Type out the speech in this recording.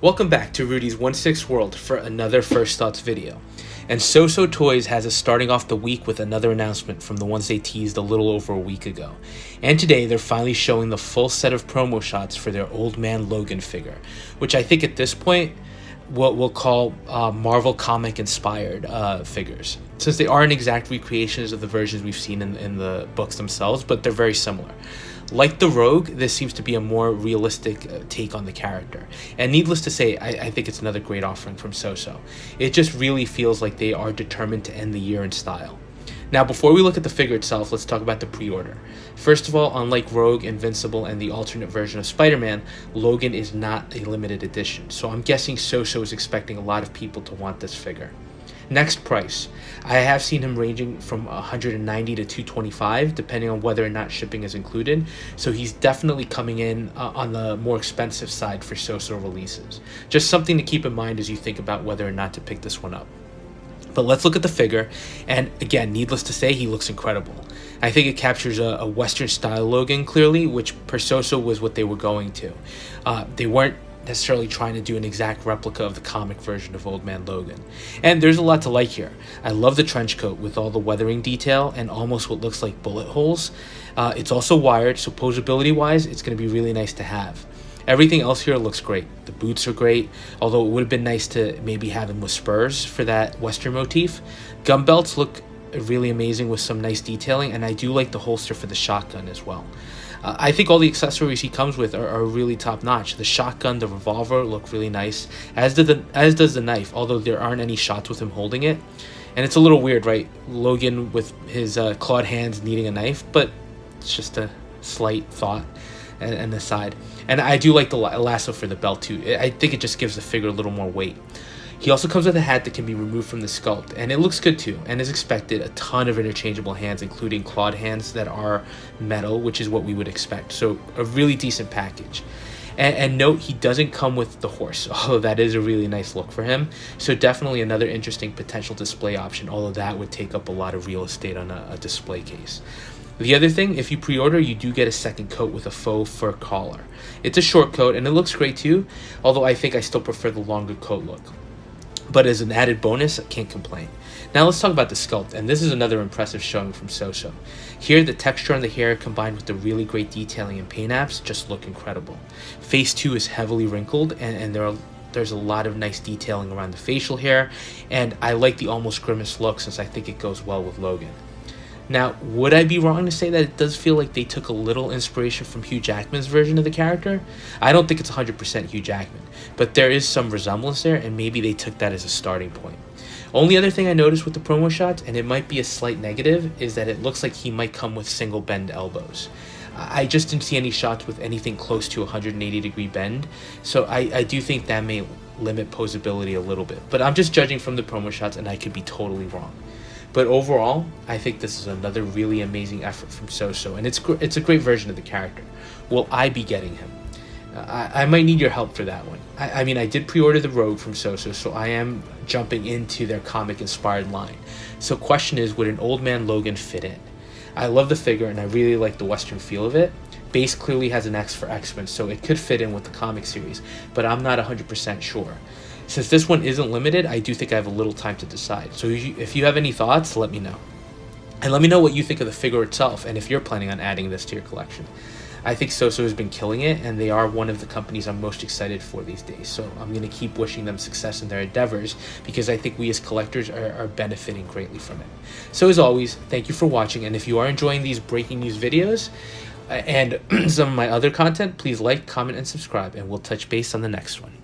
Welcome back to Rudy's 1/6 World for another First Thoughts video. And Soosoo Toys has us starting off the week with another announcement from the ones they teased a little over a week ago. And today they're finally showing the full set of promo shots for their Old Man Logan figure, which I think at this point what we'll call Marvel comic inspired figures, since they aren't exact recreations of the versions we've seen in the books themselves, but they're very similar. Like the Rogue, this seems to be a more realistic take on the character. And needless to say, I think it's another great offering from Soosoo. It just really feels like they are determined to end the year in style. Now, before we look at the figure itself, let's talk about the pre-order. First of all, unlike Rogue, Invincible, and the alternate version of Spider-Man, Logan is not a limited edition. So I'm guessing Soosoo is expecting a lot of people to want this figure. Next, price. I have seen him ranging from $190 to $225, depending on whether or not shipping is included. So he's definitely coming in on the more expensive side for Soosoo releases. Just something to keep in mind as you think about whether or not to pick this one up. But let's look at the figure, and again, needless to say, he looks incredible. I think it captures a Western style Logan clearly, which per Soosoo was what they were going to. They weren't necessarily trying to do an exact replica of the comic version of Old Man Logan. And there's a lot to like here. I love the trench coat with all the weathering detail and almost what looks like bullet holes. It's also wired, so posability wise, it's going to be really nice to have. Everything else here looks great. The boots are great, although it would have been nice to maybe have them with spurs for that Western motif. Gun belts look really amazing with some nice detailing, and I do like the holster for the shotgun as well. I think all the accessories he comes with are really top notch. The shotgun, the revolver look really nice, as does the knife, although there aren't any shots with him holding it. And it's a little weird, right? Logan with his clawed hands needing a knife, but it's just a slight thought and aside. And I do like the lasso for the belt too. I think it just gives the figure a little more weight. He also comes with a hat that can be removed from the sculpt, and it looks good too, and as expected, a ton of interchangeable hands, including clawed hands that are metal, which is what we would expect, so a really decent package. And note, he doesn't come with the horse, although that is a really nice look for him, so definitely another interesting potential display option, although that would take up a lot of real estate on a display case. The other thing, if you pre-order, you do get a second coat with a faux fur collar. It's a short coat, and it looks great too, although I think I still prefer the longer coat look. But as an added bonus, I can't complain. Now let's talk about the sculpt, and this is another impressive showing from Soosoo. Here, the texture on the hair combined with the really great detailing and paint apps just look incredible. Face 2 is heavily wrinkled, and there's a lot of nice detailing around the facial hair, and I like the almost grimace look since I think it goes well with Logan. Now, would I be wrong to say that it does feel like they took a little inspiration from Hugh Jackman's version of the character? I don't think it's 100% Hugh Jackman, but there is some resemblance there, and maybe they took that as a starting point. Only other thing I noticed with the promo shots, and it might be a slight negative, is that it looks like he might come with single bend elbows. I just didn't see any shots with anything close to 180-degree bend, so I do think that may limit posability a little bit. But I'm just judging from the promo shots, and I could be totally wrong. But overall, I think this is another really amazing effort from Soosoo, and it's a great version of the character. Will I be getting him? I might need your help for that one. I mean, I did pre-order the Rogue from Soosoo, so I am jumping into their comic-inspired line. So question is, would an Old Man Logan fit in? I love the figure, and I really like the Western feel of it. Base clearly has an X for X-Men, so it could fit in with the comic series, but I'm not 100% sure. Since this one isn't limited, I do think I have a little time to decide. So if you have any thoughts, let me know. And let me know what you think of the figure itself, and if you're planning on adding this to your collection. I think Soosoo has been killing it, and they are one of the companies I'm most excited for these days. So I'm going to keep wishing them success in their endeavors, because I think we as collectors are benefiting greatly from it. So as always, thank you for watching, and if you are enjoying these breaking news videos and some of my other content, please like, comment, and subscribe, and we'll touch base on the next one.